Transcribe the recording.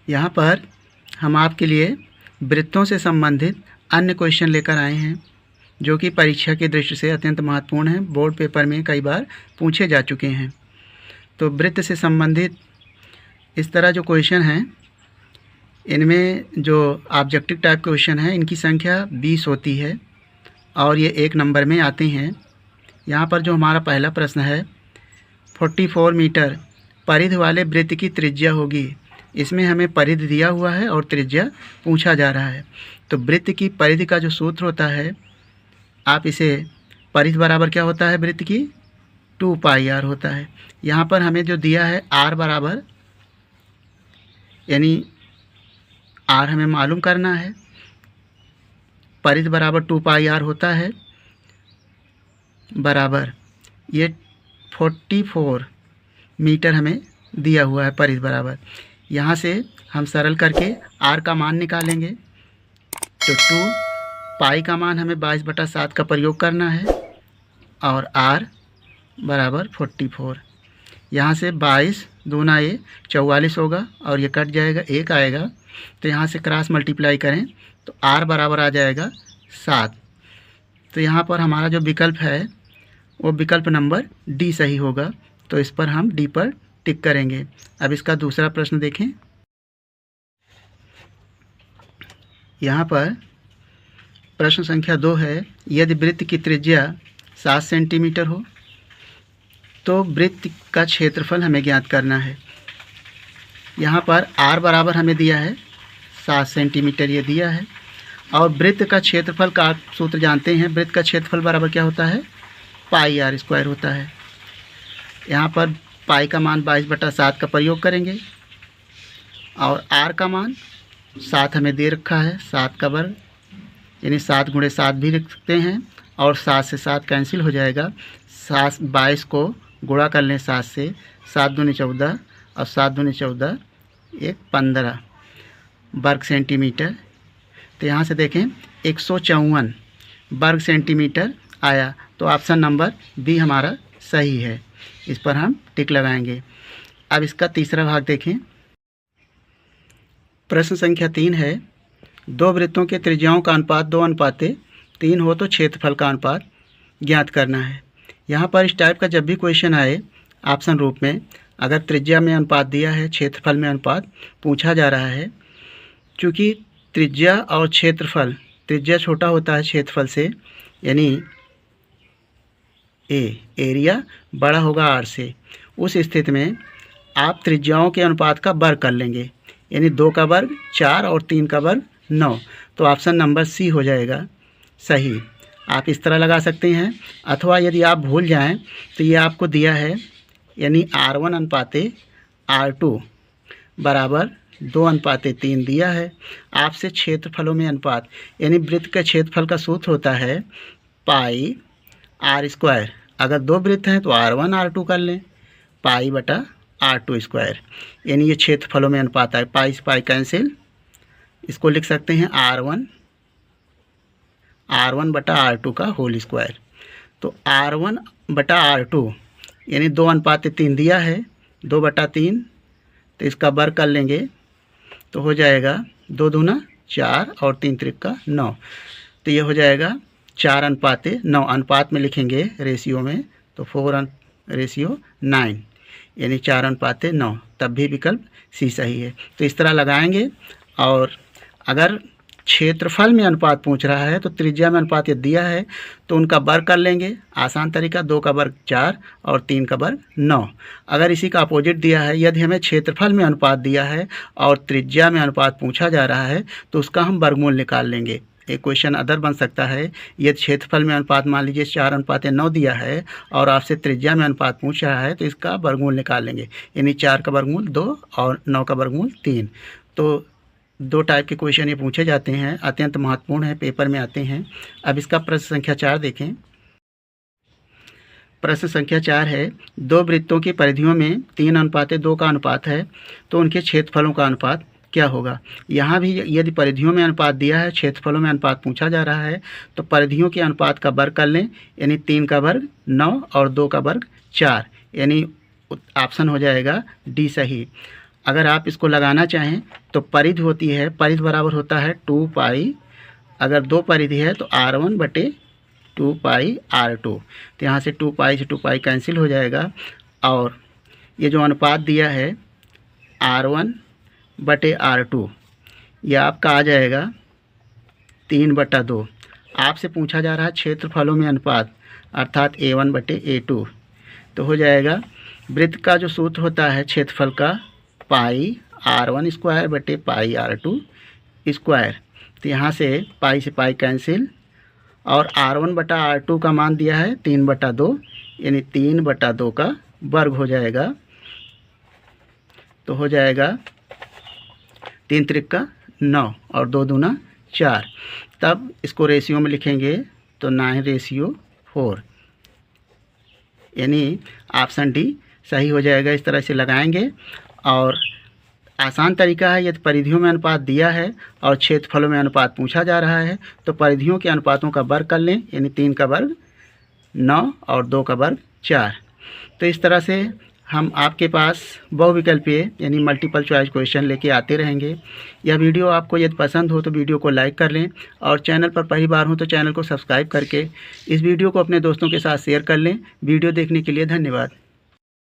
यहाँ पर हम आपके लिए वृत्तों से संबंधित अन्य क्वेश्चन लेकर आए हैं जो कि परीक्षा की दृष्टि से अत्यंत महत्वपूर्ण हैं, बोर्ड पेपर में कई बार पूछे जा चुके हैं। तो वृत्त से संबंधित इस तरह जो क्वेश्चन हैं, इनमें जो ऑब्जेक्टिव टाइप क्वेश्चन हैं इनकी संख्या 20 होती है और ये 1 नंबर में आते हैं। यहाँ पर जो हमारा पहला प्रश्न है, 44 मीटर परिधि वाले वृत्त की त्रिज्या होगी। इसमें हमें परिधि दिया हुआ है और त्रिज्या पूछा जा रहा है। तो वृत्त की परिधि का जो सूत्र होता है, आप इसे परिधि बराबर क्या होता है वृत्त की 2πr होता है। यहाँ पर हमें जो दिया है r बराबर, यानी r हमें मालूम करना है, परिधि बराबर 2πr होता है बराबर ये 44 मीटर हमें दिया हुआ है परिधि बराबर। यहाँ से हम सरल करके r का मान निकालेंगे। तो 2 का मान हमें 22/7 का प्रयोग करना है और r बराबर 44। यहाँ से 22 दूना ये 44 होगा और ये कट जाएगा, 1 आएगा। तो यहाँ से क्रॉस मल्टीप्लाई करें तो r बराबर आ जाएगा 7। तो यहाँ पर हमारा जो विकल्प है वो विकल्प नंबर डी सही होगा। तो इस पर हम डी पर टिक करेंगे। अब इसका दूसरा प्रश्न देखें। यहाँ पर प्रश्न संख्या 2 है, यदि वृत्त की त्रिज्या 7 सेंटीमीटर हो तो वृत्त का क्षेत्रफल हमें ज्ञात करना है। यहाँ पर r बराबर हमें दिया है 7 सेंटीमीटर, ये दिया है। और वृत्त का क्षेत्रफल का आप सूत्र जानते हैं, वृत्त का क्षेत्रफल बराबर क्या होता है πr² होता है। यहाँ पर पाई का मान 22/7 का प्रयोग करेंगे और r का मान 7 हमें दे रखा है, 7 का वर्ग, यानी 7 × 7 भी लिख सकते हैं और 7 से 7 कैंसिल हो जाएगा। 22 को गुणा कर लें 7 से, 7 दूनी 14 और 7 दूनी 14, 1 15 वर्ग सेंटीमीटर। तो यहाँ से देखें 154 वर्ग सेंटीमीटर आया। तो ऑप्शन नंबर बी हमारा सही है, इस पर हम टिक लगाएंगे। अब इसका तीसरा भाग देखें। प्रश्न संख्या 3 है, 2 वृत्तों के त्रिज्याओं का अनुपात 2:3 हो तो क्षेत्रफल का अनुपात ज्ञात करना है। यहाँ पर इस टाइप का जब भी क्वेश्चन आए ऑप्शन रूप में, अगर त्रिज्या में अनुपात दिया है, क्षेत्रफल में अनुपात पूछा जा रहा है, क्योंकि त्रिज्या और क्षेत्रफल, त्रिज्या छोटा होता है क्षेत्रफल से, यानी एरिया बड़ा होगा r से, उस स्थिति में आप त्रिज्याओं के अनुपात का वर्ग कर लेंगे, यानी 2 का वर्ग 4 और 3 का वर्ग 9। तो ऑप्शन नंबर सी हो जाएगा सही। आप इस तरह लगा सकते हैं, अथवा यदि आप भूल जाएं तो ये आपको दिया है, यानी r1:r2 बराबर 2:3 दिया है। आपसे क्षेत्रफलों में अनुपात, यानी वृत्त का क्षेत्रफल का सूत्र होता है πr²। अगर 2 वृत्त हैं तो r1 r2 कर लें, π/r2², यानी ये क्षेत्रफलों में अनुपात है। पाई से पाई कैंसिल, इसको लिख सकते हैं r1/r2 का होल स्क्वायर। तो r1/r2 यानी 2:3 दिया है, 2/3, तो इसका वर्ग कर लेंगे तो हो जाएगा 2 दूना 4 और 3 त्रिका 9। तो ये हो जाएगा 4:9। अनुपात में लिखेंगे रेशियो में तो 4:9, यानी 4:9, तब भी विकल्प सी सही है। तो इस तरह लगाएंगे। और अगर क्षेत्रफल में अनुपात पूछ रहा है तो त्रिज्या में अनुपात ये दिया है तो उनका वर्ग कर लेंगे। आसान तरीका, 2 का वर्ग 4 और 3 का वर्ग 9। अगर इसी का अपोजिट दिया है, यदि हमें क्षेत्रफल में अनुपात दिया है और त्रिज्या में अनुपात पूछा जा रहा है तो उसका हम वर्गमूल निकाल लेंगे। एक क्वेश्चन अदर बन सकता है, यदि क्षेत्रफल में अनुपात मान लीजिए 4:9 दिया है और आपसे त्रिज्या में अनुपात पूछ रहा है तो इसका वर्गमूल निकाल लेंगे, यानी 4 का वर्गमूल 2 और 9 का वर्गमूल 3। तो 2 टाइप के क्वेश्चन ये पूछे जाते हैं, अत्यंत महत्वपूर्ण है, पेपर में आते हैं। अब इसका प्रश्न संख्या 4 देखें। प्रश्न संख्या 4 है, 2 वृत्तों की परिधियों में 3:2 का अनुपात है तो उनके क्षेत्रफलों का अनुपात क्या होगा। यहाँ भी यदि परिधियों में अनुपात दिया है, क्षेत्रफलों में अनुपात पूछा जा रहा है, तो परिधियों के अनुपात का वर्ग कर लें, यानी 3 का वर्ग 9 और 2 का वर्ग 4, यानी ऑप्शन हो जाएगा डी सही। अगर आप इसको लगाना चाहें तो परिधि होती है, परिधि बराबर होता है 2 पाई, अगर 2 परिधि है तो R1 बटे 2 पाई R2। तो यहाँ से 2 पाई से 2 पाई कैंसिल हो जाएगा और ये जो अनुपात दिया है R1 बटे R2 यह आपका आ जाएगा 3/2। आपसे पूछा जा रहा है क्षेत्रफलों में अनुपात अर्थात A1 बटे A2। तो हो जाएगा वृत्त का जो सूत्र होता है क्षेत्रफल का पाई R1 स्क्वायर बटे पाई R2 स्क्वायर। तो यहाँ से पाई कैंसिल और R1 बटा R2 का मान दिया है 3/2 यानी 3/2 का वर्ग हो जाएगा। तो हो जाएगा 3 त्रिक 9 और 2 दूना 4। तब इसको रेशियो में लिखेंगे तो 9:4 यानी ऑप्शन डी सही हो जाएगा। इस तरह से लगाएंगे और आसान तरीका है। यदि परिधियों में अनुपात दिया है और क्षेत्रफलों में अनुपात पूछा जा रहा है तो परिधियों के अनुपातों का वर्ग कर लें, यानी 3 का वर्ग 9 और 2 का वर्ग 4। तो इस तरह से हम आपके पास बहुविकल्पीय यानी मल्टीपल चॉइस क्वेश्चन लेके आते रहेंगे। यह वीडियो आपको यदि पसंद हो तो वीडियो को लाइक कर लें और चैनल पर पहली बार हो तो चैनल को सब्सक्राइब करके इस वीडियो को अपने दोस्तों के साथ शेयर कर लें। वीडियो देखने के लिए धन्यवाद।